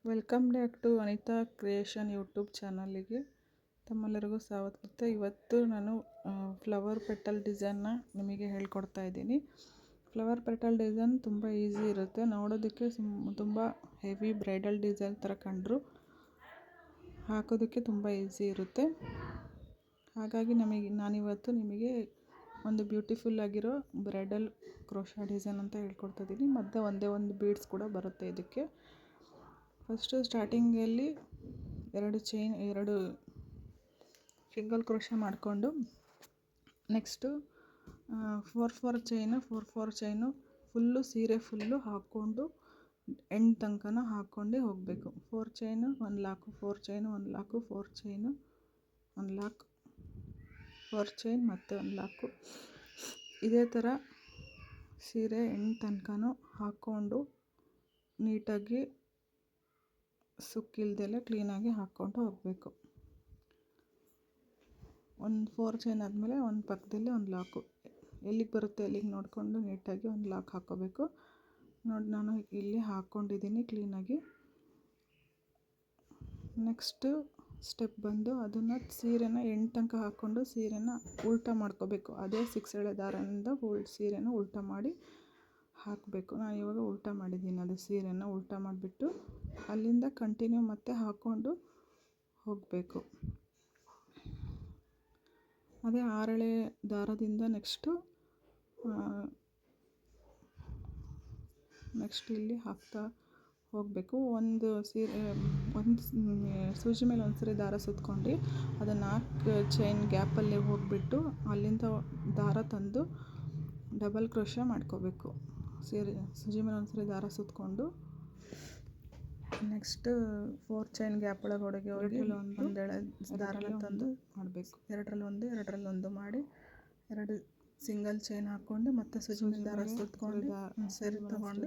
Welcome back to Anita creation YouTube ಚಾನಲಿಗೆ ತಮ್ಮೆಲ್ಲರಿಗೂ ಸ್ವಾಗತ. ಇವತ್ತು ನಾನು ಫ್ಲವರ್ ಪೆಟಲ್ ಡಿಸೈನ್ನ ನಿಮಗೆ ಹೇಳ್ಕೊಡ್ತಾ ಇದ್ದೀನಿ. ಫ್ಲವರ್ ಪೆಟಲ್ ಡಿಸೈನ್ ತುಂಬ ಈಸಿ ಇರುತ್ತೆ, ನೋಡೋದಕ್ಕೆ ತುಂಬ ಹೆವಿ ಬ್ರೈಡಲ್ ಡಿಸೈನ್ ಥರ ಕಂಡರೂ ಹಾಕೋದಕ್ಕೆ ತುಂಬ ಈಸಿ ಇರುತ್ತೆ. ಹಾಗಾಗಿ ನಾನಿವತ್ತು ನಿಮಗೆ ಒಂದು ಬ್ಯೂಟಿಫುಲ್ ಆಗಿರೋ ಬ್ರೈಡಲ್ ಕ್ರೋಶಾ ಡಿಸೈನ್ ಅಂತ ಹೇಳ್ಕೊಡ್ತಾ ಇದ್ದೀನಿ. ಮತ್ತು ಒಂದೇ ಒಂದು ಬೀಡ್ಸ್ ಕೂಡ ಬರುತ್ತೆ ಇದಕ್ಕೆ. ಫಸ್ಟು ಸ್ಟಾರ್ಟಿಂಗಲ್ಲಿ ಎರಡು ಸಿಂಗಲ್ ಕ್ರೋಶಾ ಮಾಡಿಕೊಂಡು ನೆಕ್ಸ್ಟು ಫೋರ್ ಚೈನು ಫುಲ್ಲು ಸೀರೆ ಫುಲ್ಲು ಹಾಕ್ಕೊಂಡು ಎಂಡ್ ತನಕ ಹಾಕ್ಕೊಂಡೇ ಹೋಗಬೇಕು. 4 chain 1 ಲಾಕು, 4 chain 1 ಲಾಕು, 4 chain 1 lock, 4 chain ಮತ್ತು 1 ಲಾಕು. ಇದೇ ಥರ ಸೀರೆ ಎಂಡ್ ತನಕ ಹಾಕ್ಕೊಂಡು ನೀಟಾಗಿ ಸುಕ್ಕಿಲ್ದೆಲ್ಲ ಕ್ಲೀನಾಗಿ ಹಾಕ್ಕೊಂಡು ಹೋಗಬೇಕು. ಒಂದು 4 ಚೈನ್ ಆದಮೇಲೆ ಒಂದು ಪಕ್ಕದಲ್ಲಿ 1 ಲಾಕು, ಎಲ್ಲಿಗೆ ಬರುತ್ತೆ ಅಲ್ಲಿಗೆ ನೋಡಿಕೊಂಡು ನೀಟಾಗಿ 1 ಲಾಕ್ ಹಾಕ್ಕೋಬೇಕು. ನೋಡಿ, ನಾನು ಇಲ್ಲಿ ಹಾಕ್ಕೊಂಡಿದ್ದೀನಿ ಕ್ಲೀನಾಗಿ. ನೆಕ್ಸ್ಟು ಸ್ಟೆಪ್ ಬಂದು ಅದನ್ನು ಸೀರೆನ ಎಂಡ್ ತನಕ ಹಾಕ್ಕೊಂಡು ಸೀರೆನ ಉಲ್ಟಾ ಮಾಡ್ಕೋಬೇಕು. ಅದೇ 6 ಎಳೆ ದಾರದಿಂದ ಸೀರೆನ ಉಲ್ಟಾ ಮಾಡಿ ಹಾಕಬೇಕು. ನಾನು ಇವಾಗ ಉಲ್ಟಾ ಮಾಡಿದ್ದೀನಿ, ಅದು ಸೀರೆನ ಉಲ್ಟಾ ಮಾಡಿಬಿಟ್ಟು ಅಲ್ಲಿಂದ ಕಂಟಿನ್ಯೂ ಮತ್ತೆ ಹಾಕ್ಕೊಂಡು ಹೋಗಬೇಕು. ಅದೇ 6 ಎಳೆ ದಾರದಿಂದ ನೆಕ್ಸ್ಟ್ ಇಲ್ಲಿ ಹಾಕ್ತಾ ಹೋಗಬೇಕು. ಒಂದು ಸೂಜಿ ಮೇಲೆ ಒಂದ್ಸರಿ ದಾರ ಸುತ್ಕೊಂಡು ಅದು 4 ಚೈನ್ ಗ್ಯಾಪಲ್ಲಿ ಹೋಗಿಬಿಟ್ಟು ಅಲ್ಲಿಂದ ದಾರ ತಂದು ಡಬಲ್ ಕ್ರೋಶಾ ಮಾಡ್ಕೋಬೇಕು. ಸೂಜಿ ಮೇಲೆ ಒಂದ್ಸರಿ ದಾರ ಸುತ್ಕೊಂಡು ನೆಕ್ಸ್ಟ್ 4 ಚೈನ್ ಗ್ಯಾಪ್ ಒಳಗೆ ಹೋಗಿ ಒಂದು ಎಳೆ ದಾರನ ತಂದು ಮಾಡಬೇಕು. 2ರಲ್ಲಿ 1 ಮಾಡಿ 2 ಸಿಂಗಲ್ ಚೈನ್ ಹಾಕ್ಕೊಂಡು ಮತ್ತೆ ಸೂಜಿ ಮೇಲೆ ದಾರ ಸುತ್ಕೊಂಡು ಸರಿ ತಗೊಂಡು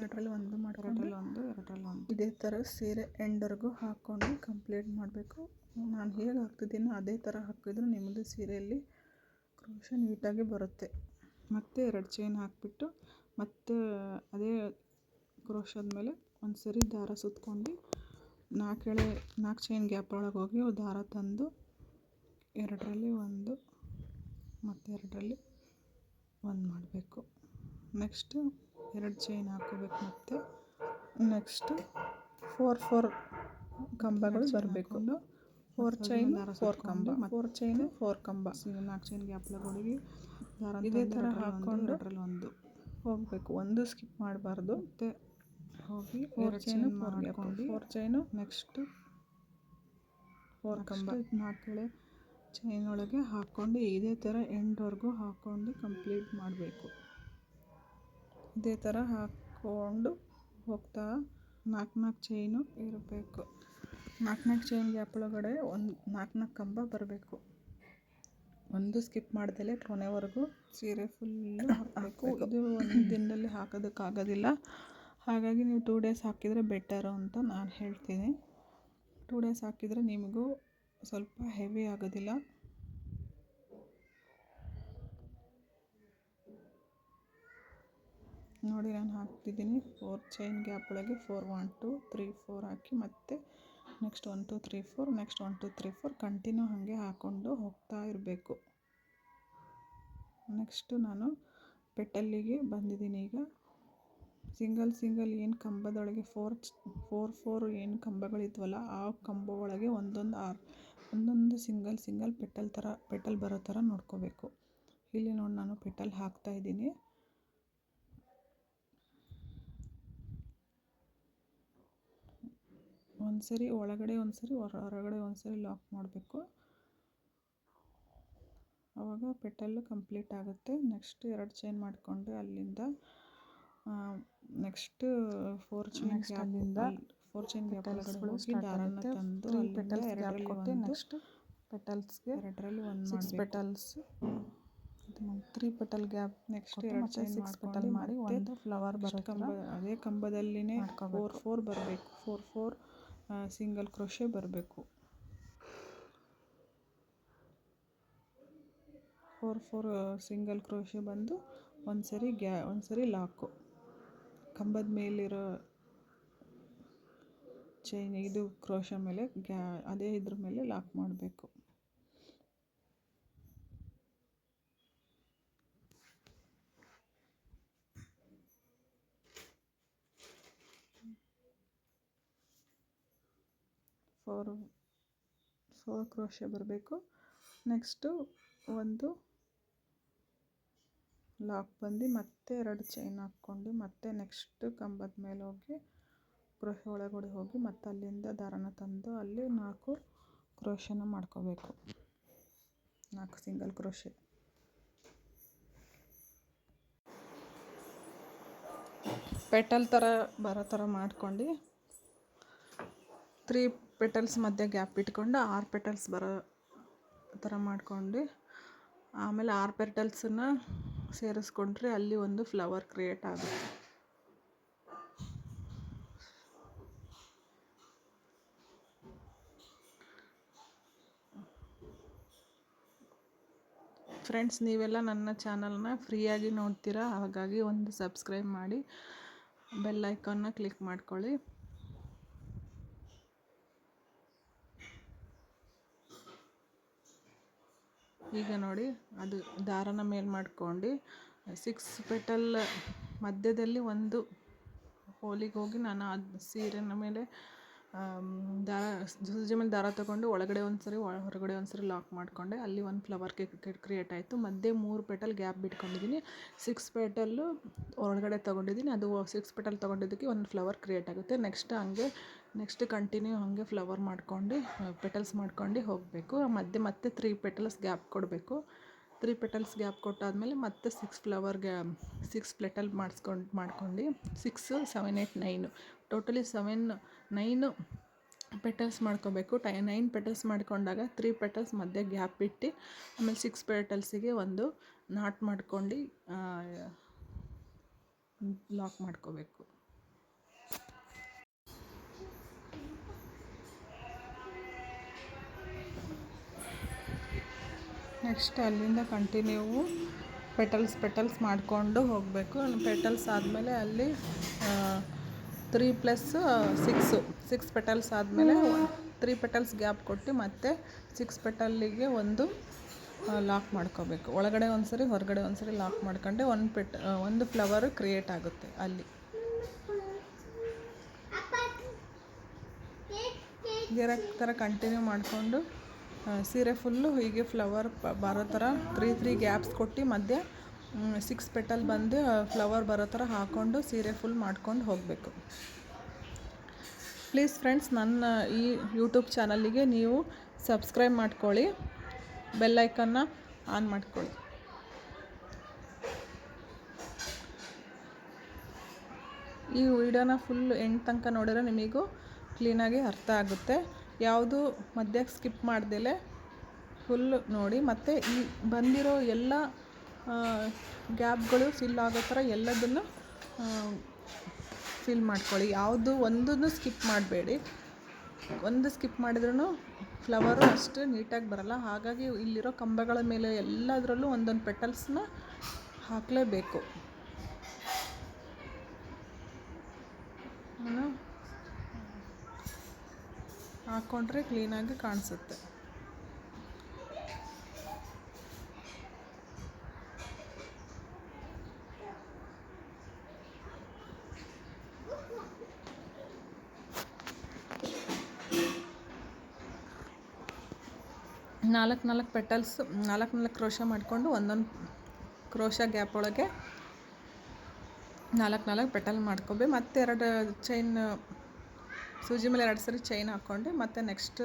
2ರಲ್ಲಿ 1 ಮಾಡ್ಕೊಂಡು 2ರಲ್ಲಿ 1 ಇದೇ ಥರ ಸೀರೆ ಎಂಡ್ವರೆಗೂ ಹಾಕ್ಕೊಂಡು ಕಂಪ್ಲೀಟ್ ಮಾಡಬೇಕು. ನಾನು ಹೇಗೆ ಹಾಕ್ತಿದ್ದೀನೋ ಅದೇ ಥರ ಹಾಕಿದ್ರು ನಿಮ್ಮದು ಸೀರೆಯಲ್ಲಿ ಕ್ರೋಶಾ ನೀಟಾಗಿ ಬರುತ್ತೆ. ಮತ್ತೆ 2 ಚೈನ್ ಹಾಕಿಬಿಟ್ಟು ಮತ್ತೆ ಅದೇ ಕ್ರೋಶಾದ ಮೇಲೆ ಒಂದು ಸರಿ ದಾರ ಸುತ್ಕೊಂಡು 4 ಚೈನ್ ಗ್ಯಾಪ್ ಒಳಗೆ ಹೋಗಿ ದಾರ ತಂದು 2ರಲ್ಲಿ 1 ಮತ್ತು 2ರಲ್ಲಿ 1 ಮಾಡಬೇಕು. ನೆಕ್ಸ್ಟು 2 ಚೈನ್ ಹಾಕೋಬೇಕು. ಮತ್ತು ನೆಕ್ಸ್ಟು 4 ಕಂಬಗಳು ಬರಬೇಕು. 4 ಚೈನ್ 4 ಕಂಬ, 4 ಚೈನು 4 ಕಂಬ, 4 ಚೈನ್ ಗ್ಯಾಪ್ ಒಳಗೆ ಹೋಗಿ ದಾರ ಇದೇ ಥರ ಹಾಕ್ಕೊಂಡು 2ರಲ್ಲಿ 1 ಹೋಗಬೇಕು. ಒಂದು ಸ್ಕಿಪ್ ಮಾಡಬಾರ್ದು. ಮತ್ತು ಹೋಗಿ 4 ಚೈನು 4 ಗ್ಯಾಪ್, 4 ಚೈನು ನೆಕ್ಸ್ಟು 4 ಕಂಬ 4 ಎಳೆ ಚೈನ್ ಒಳಗೆ ಹಾಕ್ಕೊಂಡು ಇದೇ ಥರ ಎಂಡ್ವರೆಗೂ ಹಾಕ್ಕೊಂಡು ಕಂಪ್ಲೀಟ್ ಮಾಡಬೇಕು. ಇದೇ ಥರ ಹಾಕ್ಕೊಂಡು ಹೋಗ್ತಾ 4 ಚೈನು ಇರಬೇಕು. 4 ಚೈನ್ ಗ್ಯಾಪ್ ಒಳಗಡೆ 4 ಕಂಬ ಬರಬೇಕು. ಒಂದು ಸ್ಕಿಪ್ ಮಾಡ್ದಲೇ ಕೊನೆವರೆಗೂ ಸೀರೆ ಫುಲ್ಲು ಹಾಕಬೇಕು. ಇದು ಒಂದು ದಿನದಲ್ಲಿ ಹಾಕೋದಕ್ಕಾಗೋದಿಲ್ಲ, ಹಾಗಾಗಿ ನೀವು 2 ಡೇಸ್ ಹಾಕಿದರೆ ಬೆಟರು ಅಂತ ನಾನು ಹೇಳ್ತೀನಿ. 2 ಡೇಸ್ ಹಾಕಿದರೆ ನಿಮಗೂ ಸ್ವಲ್ಪ ಹೆವಿ ಆಗೋದಿಲ್ಲ. ನೋಡಿ, ನಾನು ಹಾಕ್ತಿದ್ದೀನಿ 4 ಚೈನ್ ಗ್ಯಾಪ್ ಒಳಗೆ 4 1 2 3 4 ಹಾಕಿ ಮತ್ತೆ ನೆಕ್ಸ್ಟ್ 1 2 3 4 ನೆಕ್ಸ್ಟ್ 1 2 3 4 ಕಂಟಿನ್ಯೂ ಹಾಗೆ ಹಾಕ್ಕೊಂಡು ಹೋಗ್ತಾ ಇರಬೇಕು. ನೆಕ್ಸ್ಟು ನಾನು ಪೆಟಲ್ಲಿಗೆ ಬಂದಿದ್ದೀನಿ. ಈಗ ಸಿಂಗಲ್ ಏನು ಕಂಬದೊಳಗೆ 4 ಏನು ಕಂಬಗಳಿದ್ವಲ್ಲ ಆ ಕಂಬ ಒಳಗೆ ಒಂದೊಂದು ಸಿಂಗಲ್ ಪೆಟಲ್ ಬರೋ ಥರ ನೋಡ್ಕೋಬೇಕು. ಇಲ್ಲಿ ನೋಡಿ, ನಾನು ಪೆಟಲ್ ಹಾಕ್ತಾಯಿದ್ದೀನಿ. ಒಂದ್ಸರಿ ಒಳಗಡೆ ಒಂದ್ಸರಿ ಹೊರಗಡೆ ಒಂದ್ಸರಿ ಲಾಕ್ ಮಾಡಬೇಕು. ಆವಾಗ ಪೆಟಲ್ಲು ಕಂಪ್ಲೀಟ್ ಆಗುತ್ತೆ. ನೆಕ್ಸ್ಟ್ 2 ಚೈನ್ ಮಾಡಿಕೊಂಡು ಅಲ್ಲಿಂದ ನೆಕ್ಸ್ಟ್ 4 ಚೈನ್ ಗ್ಯಾಪಿಂದ 4 ಚೈನ್ ಗ್ಯಾಪ್ ಒಳಗಡೆ ಹೋಗಿ ದಾರನ ತಂದು 3 ಪೆಟಲ್ಸ್ ಗ್ಯಾಪ್ ಕೊಟ್ಟು ನೆಕ್ಸ್ಟ್ ಪೆಟಲ್ಸ್ಗೆ 2ರಲ್ಲಿ 1 6 petals 3 petal gap next 2 chain 6 petal ಮಾಡಿ ಒಂದು ಫ್ಲವರ್ ಬರುತ್ತೆ. ಅದೇ ಕಂಬದಲ್ಲಿನೇ 4 ಬರಬೇಕು. 4 ಸಿಂಗಲ್ ಕ್ರೋಶೆ ಬರಬೇಕು. 4 ಸಿಂಗಲ್ ಕ್ರೋಶೆ ಬಂದು ಒಂದ್ಸರಿ ಲಾಕು ಕಂಬದ ಮೇಲಿರೋ ಚೈನ್ ಇದು ಕ್ರೋಶ ಮೇಲೆ ಅದೇ ಇದ್ರ ಮೇಲೆ ಲಾಕ್ ಮಾಡಬೇಕು. ಫೋರ್ ಕ್ರೋಶ ಬರಬೇಕು. ನೆಕ್ಸ್ಟು ಒಂದು ಲಾಕ್ ಬಂದು ಮತ್ತೆ 2 ಚೈನ್ ಹಾಕ್ಕೊಂಡು ಮತ್ತೆ ನೆಕ್ಸ್ಟ್ ಕಂಬದ ಮೇಲೆ ಹೋಗಿ ಕ್ರೋಶ ಒಳಗಡೆ ಹೋಗಿ ಮತ್ತೆ ಅಲ್ಲಿಂದ ದಾರನ ತಂದು ಅಲ್ಲಿ 4 ಕ್ರೋಶನ ಮಾಡ್ಕೋಬೇಕು. 4 ಸಿಂಗಲ್ ಕ್ರೋಶೆ. ಪೆಟಲ್ ಥರ ಬರೋ ಥರ ಮಾಡ್ಕೊಂಡು 3 ಪೆಟಲ್ಸ್ ಮಧ್ಯೆ ಗ್ಯಾಪ್ ಇಟ್ಕೊಂಡು 6 ಪೆಟಲ್ಸ್ ಬರೋ ಥರ ಮಾಡ್ಕೊಂಡು ಆಮೇಲೆ 6 ಪೆಟಲ್ಸನ್ನ ಸೇರಿಸ್ಕೊಂಡ್ರೆ ಅಲ್ಲಿ ಒಂದು ಫ್ಲವರ್ ಕ್ರಿಯೇಟ್ ಆಗುತ್ತೆ. ಫ್ರೆಂಡ್ಸ್, ನೀವೆಲ್ಲ ನನ್ನ ಚಾನಲ್ನ ಫ್ರೀಯಾಗಿ ನೋಡ್ತೀರಾ, ಹಾಗಾಗಿ ಒಂದು ಸಬ್ಸ್ಕ್ರೈಬ್ ಮಾಡಿ ಬೆಲ್ ಐಕಾನ್ನ ಕ್ಲಿಕ್ ಮಾಡ್ಕೊಳ್ಳಿ. ಈಗ ನೋಡಿ, ಅದು ದಾರನ ಮೇಲೆ ಮಾಡ್ಕೊಂಡು 6 ಪೆಟಲ್ ಮಧ್ಯದಲ್ಲಿ ಒಂದು ಹೋಲಿಗೆ ಹೋಗಿ ನಾನು ಅದು ಸೀರೆನ ಮೇಲೆ ಸೂಜಿ ಮೇಲೆ ದಾರ ತೊಗೊಂಡು ಒಳಗಡೆ ಒಂದು ಸರಿ ಹೊರಗಡೆ ಒಂದು ಸರಿ ಲಾಕ್ ಮಾಡಿಕೊಂಡೆ. ಅಲ್ಲಿ ಒಂದು ಫ್ಲವರ್ ಕ್ರಿಯೇಟ್ ಆಯಿತು. ಮಧ್ಯೆ 3 ಪೆಟಲ್ ಗ್ಯಾಪ್ ಬಿಟ್ಕೊಂಡಿದ್ದೀನಿ. 6 ಪೆಟಲ್ಲು ಹೊರಗಡೆ ತೊಗೊಂಡಿದ್ದೀನಿ. ಅದು 6 ಪೆಟಲ್ ತೊಗೊಂಡಿದ್ದಕ್ಕೆ ಒಂದು ಫ್ಲವರ್ ಕ್ರಿಯೇಟ್ ಆಗುತ್ತೆ. ನೆಕ್ಸ್ಟ್ ಕಂಟಿನ್ಯೂ ಹಾಗೆ ಫ್ಲವರ್ ಮಾಡ್ಕೊಂಡು ಪೆಟಲ್ಸ್ ಮಾಡ್ಕೊಂಡು ಹೋಗಬೇಕು. ಮಧ್ಯೆ ಮತ್ತೆ 3 ಪೆಟಲ್ಸ್ ಗ್ಯಾಪ್ ಕೊಡಬೇಕು. 3 ಪೆಟಲ್ಸ್ ಗ್ಯಾಪ್ ಕೊಟ್ಟಾದಮೇಲೆ ಮತ್ತೆ 6 ಪೆಟಲ್ ಮಾಡ್ಕೊಂಡು 6, 7, 8, 9 ಟೋಟಲಿ 9 ಪೆಟಲ್ಸ್ ಮಾಡ್ಕೋಬೇಕು. 9 ಪೆಟಲ್ಸ್ ಮಾಡ್ಕೊಂಡಾಗ 3 ಪೆಟಲ್ಸ್ ಮಧ್ಯೆ ಗ್ಯಾಪ್ ಬಿಟ್ಟು ಆಮೇಲೆ 6 ಪೆಟಲ್ಸಿಗೆ ಒಂದು ನಾಟ್ ಮಾಡ್ಕೊಂಡು ಲಾಕ್ ಮಾಡ್ಕೋಬೇಕು. ನೆಕ್ಸ್ಟ್ ಅಲ್ಲಿಂದ ಕಂಟಿನ್ಯೂ ಪೆಟಲ್ಸ್ ಮಾಡಿಕೊಂಡು ಹೋಗಬೇಕು. ಪೆಟಲ್ಸ್ ಆದಮೇಲೆ ಅಲ್ಲಿ 3 + 6 ಪೆಟಲ್ಸ್ ಆದಮೇಲೆ 3 ಪೆಟಲ್ಸ್ ಗ್ಯಾಪ್ ಕೊಟ್ಟು ಮತ್ತೆ 6 ಪೆಟಲ್ಲಿಗೆ ಒಂದು ಲಾಕ್ ಮಾಡ್ಕೋಬೇಕು. ಒಳಗಡೆ ಒಂದು ಸರಿ ಹೊರಗಡೆ ಒಂದು ಸರಿ ಲಾಕ್ ಮಾಡ್ಕೊಂಡೆ ಒಂದು ಫ್ಲವರ್ ಕ್ರಿಯೇಟ್ ಆಗುತ್ತೆ ಅಲ್ಲಿ. ಇದೇ ಥರ ಕಂಟಿನ್ಯೂ ಮಾಡಿಕೊಂಡು ಸೀರೆ ಫುಲ್ಲು ಹೀಗೆ ಫ್ಲವರ್ ಬರೋ ಥರ 3 ಗ್ಯಾಪ್ಸ್ ಕೊಟ್ಟು ಮಧ್ಯೆ 6 ಪೆಟಲ್ ಬಂದು ಫ್ಲವರ್ ಬರೋ ಥರ ಹಾಕ್ಕೊಂಡು ಸೀರೆ ಫುಲ್ ಮಾಡ್ಕೊಂಡು ಹೋಗಬೇಕು. ಪ್ಲೀಸ್ ಫ್ರೆಂಡ್ಸ್, ನನ್ನ ಈ ಯೂಟ್ಯೂಬ್ ಚಾನಲ್ಲಿಗೆ ನೀವು ಸಬ್ಸ್ಕ್ರೈಬ್ ಮಾಡ್ಕೊಳ್ಳಿ, ಬೆಲ್ ಐಕನ್ನ ಆನ್ ಮಾಡ್ಕೊಳ್ಳಿ. ಈ ವಿಡಿಯೋನ ಫುಲ್ ಎಂಡ್ ತನಕ ನೋಡಿದ್ರೆ ನಿಮಗೂ ಕ್ಲೀನಾಗಿ ಅರ್ಥ ಆಗುತ್ತೆ. ಯಾವುದು ಮಧ್ಯೆ ಸ್ಕಿಪ್ ಮಾಡ್ದಲೇ ಫುಲ್ ನೋಡಿ. ಮತ್ತು ಈ ಬಂದಿರೋ ಎಲ್ಲ ಗ್ಯಾಪ್ಗಳು ಫಿಲ್ ಆಗೋ ಥರ ಎಲ್ಲದನ್ನು ಫಿಲ್ ಮಾಡ್ಕೊಳ್ಳಿ. ಯಾವುದು ಒಂದನ್ನು ಸ್ಕಿಪ್ ಮಾಡಬೇಡಿ. ಒಂದು ಸ್ಕಿಪ್ ಮಾಡಿದ್ರೂ ಫ್ಲವರು ಅಷ್ಟು ನೀಟಾಗಿ ಬರಲ್ಲ. ಹಾಗಾಗಿ ಇಲ್ಲಿರೋ ಕಂಬಗಳ ಮೇಲೆ ಎಲ್ಲದರಲ್ಲೂ ಒಂದೊಂದು ಪೆಟಲ್ಸ್ನ ಹಾಕಲೇಬೇಕು. ಹಾಕ್ಕೊಂಡ್ರೆ ಕ್ಲೀನಾಗಿ ಕಾಣಿಸುತ್ತೆ. ನಾಲ್ಕು ಪೆಟಲ್ಸ್ 4 ಕ್ರೋಶ ಮಾಡಿಕೊಂಡು ಒಂದೊಂದು ಕ್ರೋಶ ಗ್ಯಾಪ್ ಒಳಗೆ 4 ಪೆಟಲ್ ಮಾಡ್ಕೊಬೇಕು. ಮತ್ತೆ 2 ಚೈನ್ ಸೂಜಿ ಮೇಲೆ 2 ಸರಿ ಚೈನ್ ಹಾಕ್ಕೊಂಡು ಮತ್ತೆ ನೆಕ್ಸ್ಟ್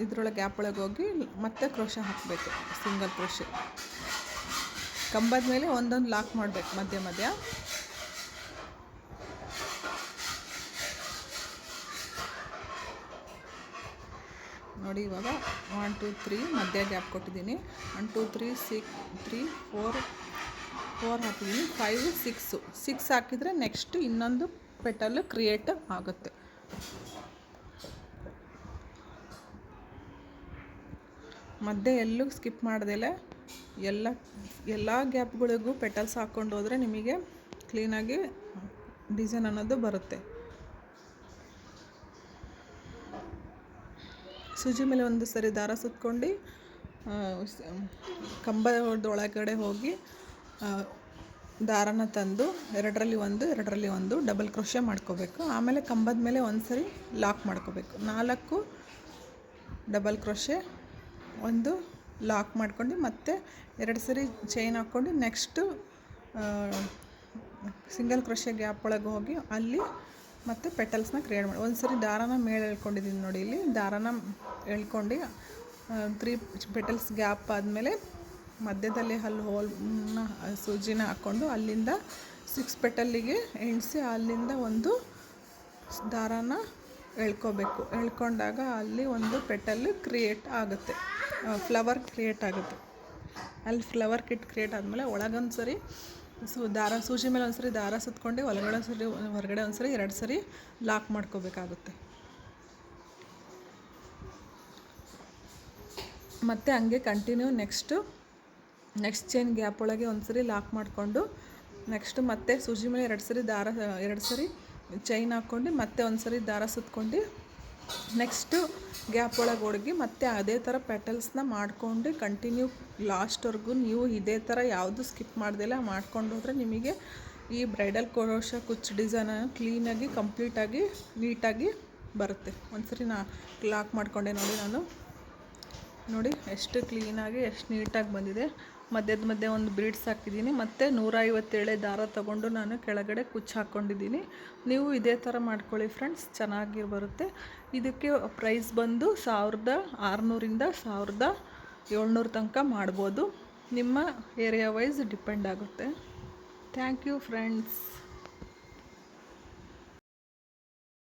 ಇದ್ರೊಳಗೆ ಗ್ಯಾಪ್ ಒಳಗೆ ಹೋಗಿ ಮತ್ತೆ ಕ್ರೋಶ ಹಾಕಬೇಕು. ಸಿಂಗಲ್ ಕ್ರೋಶ ಕಂಬದ ಮೇಲೆ ಒಂದೊಂದು ಲಾಕ್ ಮಾಡಬೇಕು ಮಧ್ಯ. ನೋಡಿ, ಇವಾಗ 1 2 3 ಮಧ್ಯ ಗ್ಯಾಪ್ ಕೊಟ್ಟಿದ್ದೀನಿ. 1 2 3 6 3 4 ಹಾಕಿದ್ದೀನಿ. 5 6 ಹಾಕಿದರೆ ನೆಕ್ಸ್ಟ್ ಇನ್ನೊಂದು ಪೆಟಲ್ ಕ್ರಿಯೇಟ್ ಆಗುತ್ತೆ. ಮಧ್ಯೆ ಎಲ್ಲೂ ಸ್ಕಿಪ್ ಮಾಡ್ದಲೆ ಎಲ್ಲ ಗ್ಯಾಪ್ಗಳಿಗೂ ಪೆಟಲ್ಸ್ ಹಾಕ್ಕೊಂಡು ಹೋದರೆ ನಿಮಗೆ ಕ್ಲೀನಾಗಿ ಡಿಸೈನ್ ಅನ್ನೋದು ಬರುತ್ತೆ. ಸೂಜಿ ಮೇಲೆ ಒಂದು ಸರಿ ದಾರ ಸುತ್ಕೊಂಡು ಕಂಬದೊಳಗಡೆ ಹೋಗಿ ದಾರನ ತಂದು ಎರಡರಲ್ಲಿ ಒಂದು ಡಬಲ್ ಕ್ರೋಶೆ ಮಾಡ್ಕೋಬೇಕು. ಆಮೇಲೆ ಕಂಬದ ಮೇಲೆ ಒಂದು ಸರಿ ಲಾಕ್ ಮಾಡ್ಕೋಬೇಕು. 4 ಡಬಲ್ ಕ್ರೋಶೆ, ಒಂದು ಲಾಕ್ ಮಾಡ್ಕೊಂಡು ಮತ್ತೆ 2 ಸರಿ ಚೈನ್ ಹಾಕ್ಕೊಂಡು ನೆಕ್ಸ್ಟು ಸಿಂಗಲ್ ಕ್ರೋಶೆ ಗ್ಯಾಪ್ ಒಳಗೆ ಹೋಗಿ ಅಲ್ಲಿ ಮತ್ತು ಪೆಟಲ್ಸ್ನ ಕ್ರಿಯೇಟ್ ಮಾಡಿ ಒಂದು ಸರಿ ದಾರಾನ ಮೇಲೆ ಎಳ್ಕೊಂಡಿದ್ದೀನಿ ನೋಡಿ. ಇಲ್ಲಿ ದಾರಾನ ಎಳ್ಕೊಂಡು 3 ಪೆಟಲ್ಸ್ ಗ್ಯಾಪ್ ಆದಮೇಲೆ ಮಧ್ಯದಲ್ಲಿ ಹೋಲ್ನ ಸೂಜಿನ ಹಾಕ್ಕೊಂಡು ಅಲ್ಲಿಂದ 6 ಪೆಟಲ್ಲಿಗೆ ಎಣಿಸಿ ಅಲ್ಲಿಂದ ಒಂದು ದಾರಾನ ಎಳ್ಕೋಬೇಕು. ಎಳ್ಕೊಂಡಾಗ ಅಲ್ಲಿ ಒಂದು ಪೆಟಲ್ ಕ್ರಿಯೇಟ್ ಆಗುತ್ತೆ, ಫ್ಲವರ್ ಕ್ರಿಯೇಟ್ ಆಗುತ್ತೆ. ಅಲ್ಲಿ ಫ್ಲವರ್ ಕಿಟ್ ಕ್ರಿಯೇಟ್ ಆದಮೇಲೆ ಒಳಗೊಂದು ಸರಿ ಸೂಜಿ ಮೇಲೆ ಒಂದು ಸರಿ ದಾರ ಸುತ್ಕೊಂಡು ಹೊರಗಡೆ ಒಂದು ಸರಿ 2 ಸರಿ ಲಾಕ್ ಮಾಡ್ಕೋಬೇಕಾಗುತ್ತೆ. ಮತ್ತು ಹಂಗೆ ಕಂಟಿನ್ಯೂ ನೆಕ್ಸ್ಟ್ ಚೈನ್ ಗ್ಯಾಪ್ ಒಳಗೆ ಒಂದು ಸರಿ ಲಾಕ್ ಮಾಡಿಕೊಂಡು ನೆಕ್ಸ್ಟ್ ಮತ್ತೆ ಸೂಜಿ ಮೇಲೆ 2 ಸರಿ ಚೈನ್ ಹಾಕ್ಕೊಂಡು ಮತ್ತೆ ಒಂದು ಸರಿ ದಾರ ಸುತ್ಕೊಂಡು ನೆಕ್ಸ್ಟು ಗ್ಯಾಪ್ ಒಳಗೆ ಹೋಗಿ ಮತ್ತೆ ಅದೇ ಥರ ಪೆಟಲ್ಸ್ನ ಮಾಡ್ಕೊಂಡು ಕಂಟಿನ್ಯೂ ಲಾಸ್ಟ್ವರೆಗೂ ನೀವು ಇದೇ ಥರ ಯಾವುದು ಸ್ಕಿಪ್ ಮಾಡ್ದೆಲ್ಲ ಮಾಡ್ಕೊಂಡು ಹೋದರೆ ನಿಮಗೆ ಈ ಬ್ರೈಡಲ್ ಕ್ರೋಶಾ ಕುಚ್ಚು ಡಿಸೈನ್ ಕ್ಲೀನಾಗಿ ಕಂಪ್ಲೀಟಾಗಿ ನೀಟಾಗಿ ಬರುತ್ತೆ. ಒಂದು ಸರಿ ಲಾಕ್ ಮಾಡಿಕೊಂಡೆ ನೋಡಿ ಎಷ್ಟು ಕ್ಲೀನಾಗಿ ಎಷ್ಟು ನೀಟಾಗಿ ಬಂದಿದೆ. ಮಧ್ಯೆ ಒಂದು ಬೀಡ್ಸ್ ಹಾಕಿದ್ದೀನಿ ಮತ್ತು 157 ದಾರ ತೊಗೊಂಡು ನಾನು ಕೆಳಗಡೆ ಕುಚ್ಚು ಹಾಕ್ಕೊಂಡಿದ್ದೀನಿ. ನೀವು ಇದೇ ಥರ ಮಾಡ್ಕೊಳ್ಳಿ ಫ್ರೆಂಡ್ಸ್, ಚೆನ್ನಾಗಿ ಬರುತ್ತೆ. ಇದಕ್ಕೆ ಪ್ರೈಸ್ ಬಂದು 1600ರಿಂದ 1700 ತನಕ ಮಾಡ್ಬೋದು. ನಿಮ್ಮ ಏರಿಯಾ ವೈಸ್ ಡಿಪೆಂಡ್ ಆಗುತ್ತೆ. Thank you friends.